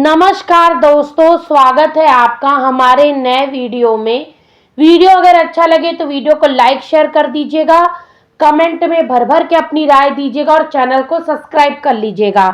नमस्कार दोस्तों, स्वागत है आपका हमारे नए वीडियो में। वीडियो अगर अच्छा लगे तो वीडियो को लाइक शेयर कर दीजिएगा, कमेंट में भर भर के अपनी राय दीजिएगा और चैनल को सब्सक्राइब कर लीजिएगा।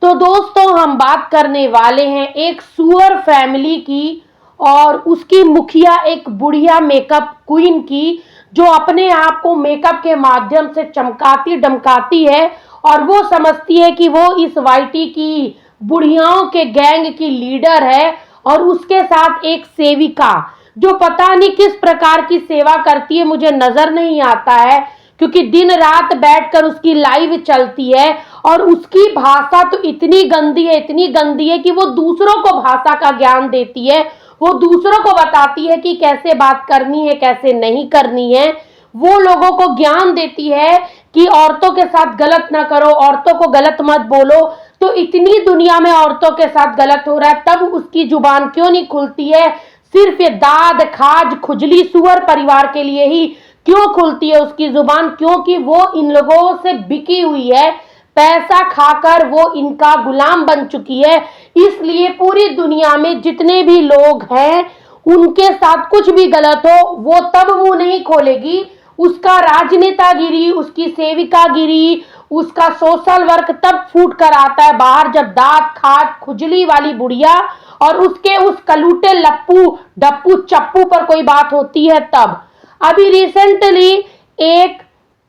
तो दोस्तों, हम बात करने वाले हैं एक सुअर फैमिली की और उसकी मुखिया एक बुढ़िया मेकअप क्वीन की, जो अपने आप को मेकअप के माध्यम से चमकाती डमकाती है और वो समझती है कि वो इस वाईटी की बुढ़ियाओं के गैंग की लीडर है। और उसके साथ एक सेविका जो पता नहीं किस प्रकार की सेवा करती है, मुझे नजर नहीं आता है, क्योंकि दिन रात बैठकर उसकी लाइव चलती है और उसकी भाषा तो इतनी गंदी है कि वो दूसरों को भाषा का ज्ञान देती है। वो दूसरों को बताती है कि कैसे बात करनी है, कैसे नहीं करनी है। वो लोगों को ज्ञान देती है कि औरतों के साथ गलत ना करो, औरतों को गलत मत बोलो। तो इतनी दुनिया में औरतों के साथ गलत हो रहा है, तब उसकी जुबान क्यों नहीं खुलती है? सिर्फ ये दाद खाज खुजली सुअर परिवार के लिए ही क्यों खुलती है उसकी जुबान? क्योंकि वो इन लोगों से बिकी हुई है, पैसा खाकर वो इनका गुलाम बन चुकी है। इसलिए पूरी दुनिया में जितने भी लोग हैं उनके साथ कुछ भी गलत हो, वो तब मुंह नहीं खोलेगी। उसका राजनेतागिरी, उसकी सेविकागिरी, उसका सोशल वर्क तब फूट कर आता है बाहर, जब दांत खाट खुजली वाली बुढ़िया और उसके उस कलूटे लप्पू डप्पू चप्पू पर कोई बात होती है तब। अभी रिसेंटली एक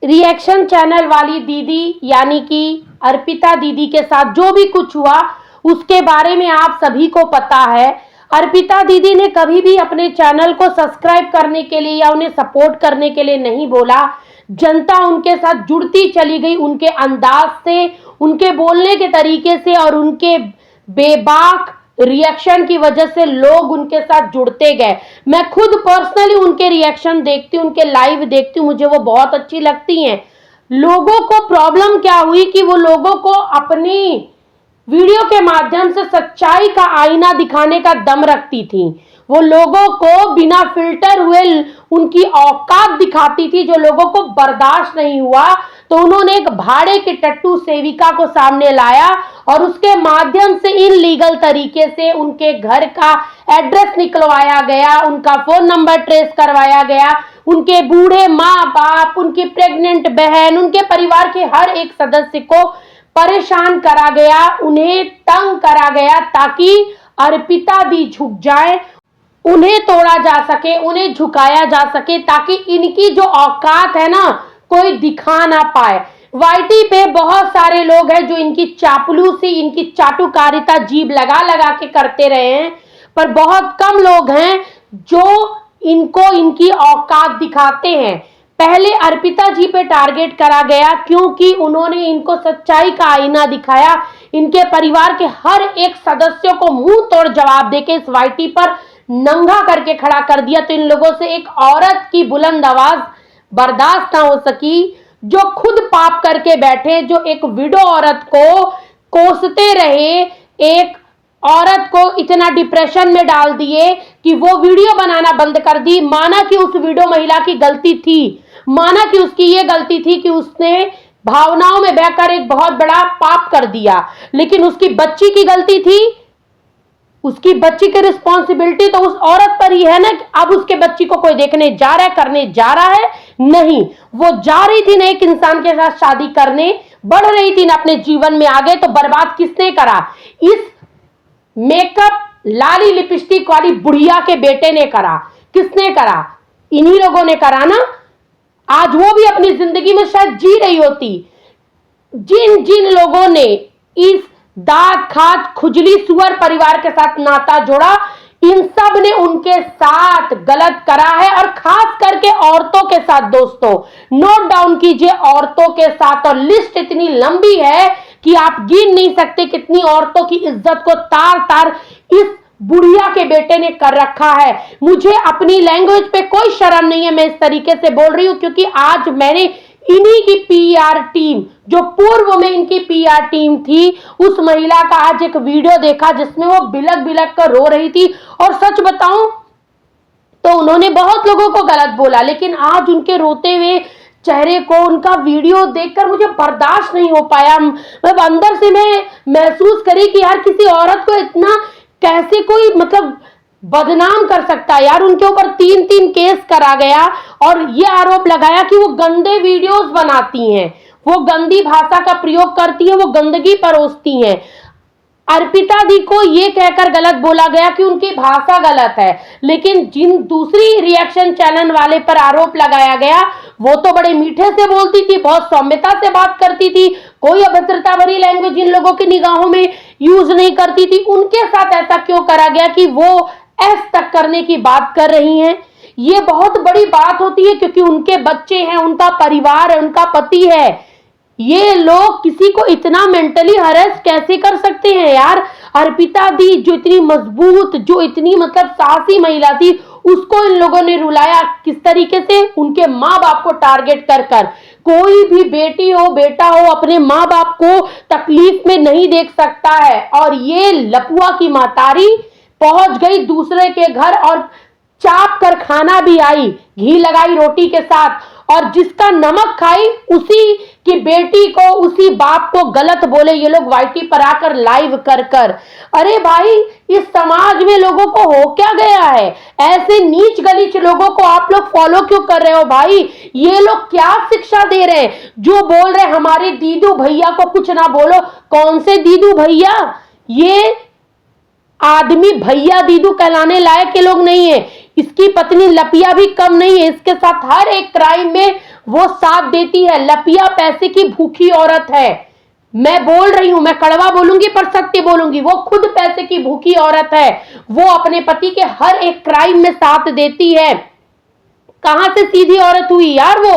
रिएक्शन चैनल वाली दीदी यानी कि अर्पिता दीदी के साथ जो भी कुछ हुआ उसके बारे में आप सभी को पता है। अर्पिता दीदी ने कभी भी अपने चैनल को सब्सक्राइब करने के लिए या उन्हें सपोर्ट करने के लिए नहीं बोला। जनता उनके साथ जुड़ती चली गई, उनके अंदाज से, उनके बोलने के तरीके से और उनके बेबाक रिएक्शन की वजह से लोग उनके साथ जुड़ते गए। मैं खुद पर्सनली उनके रिएक्शन देखती हूँ, उनके लाइव देखती हूँ, मुझे वो बहुत अच्छी लगती हैं। लोगों को प्रॉब्लम क्या हुई कि वो लोगों को अपनी वीडियो के माध्यम से सच्चाई का आईना दिखाने का दम रखती थी। वो लोगों को बिना फिल्टर हुए उनकी औकात दिखाती थी, जो लोगों को बर्दाश्त नहीं हुआ। तो उन्होंने एक भाड़े की टट्टू सेविका को सामने लाया और उसके माध्यम से इनलीगल तरीके से उनके घर का एड्रेस निकलवाया गया, उनका फोन नंबर ट्रेस करवाया गया, उनके बूढ़े माँ बाप, उनकी प्रेग्नेंट बहन, उनके परिवार के हर एक सदस्य को परेशान करा गया, उन्हें तंग करा गया ताकि अर्पिता भी झुक जाए, उन्हें तोड़ा जा सके, उन्हें झुकाया जा सके, ताकि इनकी जो औकात है ना कोई दिखा ना पाए। वाईटी पे बहुत सारे लोग हैं जो इनकी चापलूसी, इनकी चाटुकारिता जीभ लगा लगा के करते रहे हैं, पर बहुत कम लोग हैं जो इनको इनकी औकात दिखाते हैं। पहले अर्पिता जी पे टारगेट करा गया क्योंकि उन्होंने इनको सच्चाई का आईना दिखाया, इनके परिवार के हर एक सदस्यों को मुंह तोड़ जवाब देके इस वाईटी पर नंगा करके खड़ा कर दिया। तो इन लोगों से एक औरत की बुलंद आवाज बर्दाश्त ना हो सकी, जो खुद पाप करके बैठे, जो एक विडो औरत को कोसते रहे, एक औरत को इतना डिप्रेशन में डाल दिए कि वो वीडियो बनाना बंद कर दी। माना कि उस विडो महिला की गलती थी, माना कि उसकी ये गलती थी कि उसने भावनाओं में बहकर एक बहुत बड़ा पाप कर दिया, लेकिन उसकी बच्ची की गलती थी, उसकी बच्ची की रिस्पॉन्सिबिलिटी तो उस औरत पर ही है ना। अब उसके बच्ची को कोई देखने जा रहा है, करने जा रहा है? नहीं, वो जा रही थी ना एक इंसान के साथ शादी करने, बढ़ रही थी ना अपने जीवन में आगे, तो बर्बाद किसने करा? इस मेकअप लाली लिपस्टिक वाली बुढ़िया के बेटे ने करा। किसने करा? इन्हीं लोगों ने करा ना। आज वो भी अपनी जिंदगी में शायद जी रही होती। जिन जिन लोगों ने इस दांत खाट खुजली सुअर परिवार के साथ नाता जोड़ा, इन सब ने उनके साथ गलत करा है, और खास करके औरतों के साथ। दोस्तों नोट डाउन कीजिए, औरतों के साथ, और लिस्ट इतनी लंबी है कि आप गिन नहीं सकते कितनी औरतों की इज्जत को तार तार इस बुढ़िया के बेटे ने कर रखा है। मुझे अपनी लैंग्वेज पे कोई शर्म नहीं है, मैं इस तरीके से बोल रही हूं क्योंकि आज मैंने इन्हीं की पीआर टीम, जो पूर्व में इनकी पीआर टीम थी, उस महिला का आज एक वीडियो देखा जिसमें वो बिलक बिलक कर रो रही थी। और सच बताऊं तो उन्होंने बहुत लोगों को गलत बोला, लेकिन आज उनके रोते हुए चेहरे को, उनका वीडियो देखकर मुझे बर्दाश्त नहीं हो पाया। मतलब अंदर से मैं महसूस करी कि यार किसी औरत को इतना कैसे कोई मतलब बदनाम कर सकता है यार। उनके ऊपर 3-3 केस करा गया और ये आरोप लगाया कि वो गंदे वीडियोस बनाती हैं, वो गंदी भाषा का प्रयोग करती है, वो गंदगी परोसती हैं। अर्पिता दी को ये कहकर गलत बोला गया कि उनकी भाषा गलत है, लेकिन जिन दूसरी रिएक्शन चैनल वाले पर आरोप लगाया गया वो तो बड़े मीठे से बोलती थी, बहुत सौम्यता से बात करती थी, कोई अभद्रता भरी लैंग्वेज इन लोगों की निगाहों में यूज नहीं करती थी। उनके साथ ऐसा क्यों करा गया कि वो एस तक करने की बात कर रही हैं? ये बहुत बड़ी बात होती है क्योंकि उनके बच्चे हैं, उनका परिवार है, उनका पति है। ये लोग किसी को इतना मेंटली हरेस कैसे कर सकते हैं यार? अर्पिता दी जो इतनी मजबूत, जो इतनी मतलब साहसी महिला थी, उसको इन लोगों ने रुलाया किस तरीके से? उनके माँ बाप को टारगेट कर कर। कोई भी बेटी हो बेटा हो अपने माँ बाप को तकलीफ में नहीं देख सकता है, और ये लपुआ की मातारी पहुंच गई दूसरे के घर और चाप कर खाना भी आई, घी लगाई रोटी के साथ, और जिसका नमक खाई उसी की बेटी को, उसी बाप को गलत बोले ये लोग वाईटी पर आकर लाइव कर कर। अरे भाई, इस समाज में लोगों को हो क्या गया है? ऐसे नीच गलीच लोगों को आप लोग फॉलो क्यों कर रहे हो भाई? ये लोग क्या शिक्षा दे रहे हैं? जो बोल रहे हमारे दीदू भैया को कुछ ना बोलो। कौन से दीदू भैया? ये आदमी भैया दीदू कहलाने लायक के लोग नहीं है। इसकी पत्नी लपिया भी कम नहीं है, इसके साथ हर एक क्राइम में वो साथ देती है। लपिया पैसे की भूखी औरत है। मैं बोल रही हूं, मैं कड़वा बोलूंगी पर सत्य बोलूंगी, वो खुद पैसे की भूखी औरत है। वो अपने पति के हर एक क्राइम में साथ देती है। कहां से सीधी औरत हुई यार वो?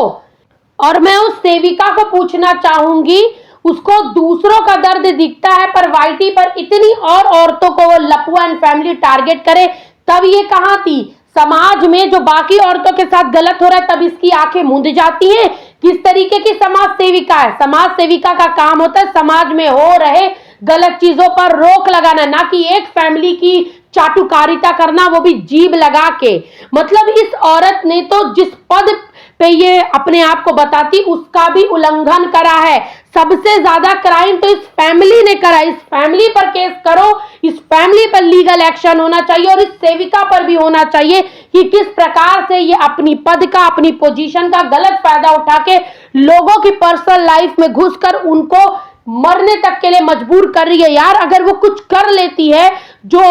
और मैं उस सेविका को पूछना चाहूंगी, उसको दूसरों का दर्द दिखता है पर वाईटी पर इतनी और औरतों को वो लपुआ एंड फैमिली टारगेट करे, तब ये कहां थी? समाज में जो बाकी औरतों के साथ गलत हो रहा है तब इसकी आंखें मूंद जाती हैं। किस तरीके की समाज सेविका है? समाज सेविका का काम होता है समाज में हो रहे गलत चीजों पर रोक लगाना, ना कि एक फैमिली की चाटुकारिता करना, वो भी जीभ लगा के। मतलब इस औरत ने तो जिस पद पे ये अपने आप को बताती उसका भी उल्लंघन करा है। सबसे ज्यादा क्राइम तो इस फैमिली ने करा। इस फैमिली पर केस करो, इस फैमिली पर लीगल एक्शन होना चाहिए, और इस सेविका पर भी होना चाहिए कि किस प्रकार से ये अपनी पद का, अपनी पोजीशन का गलत फायदा उठा के लोगों की पर्सनल लाइफ में घुसकर उनको मरने तक के लिए मजबूर कर रही है। यार अगर वो कुछ कर लेती है जो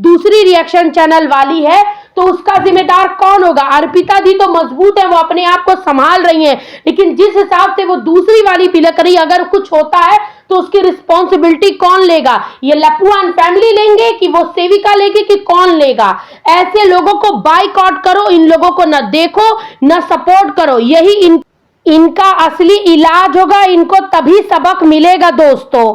दूसरी रिएक्शन चैनल वाली है तो उसका जिम्मेदार कौन होगा? अर्पिता दी तो मजबूत है, वो अपने आप को संभाल रही हैं, लेकिन जिस हिसाब से वो दूसरी वाली बिलक रही, अगर कुछ होता है तो उसकी रिस्पॉन्सिबिलिटी कौन लेगा? ये लपुआ एंड फैमिली लेंगे कि वो सेविका लेगी कि कौन लेगा? ऐसे लोगों को बाइकआउट करो, इन लोगों को न देखो न सपोर्ट करो, यही इनका असली इलाज होगा। इनको तभी सबक मिलेगा दोस्तों।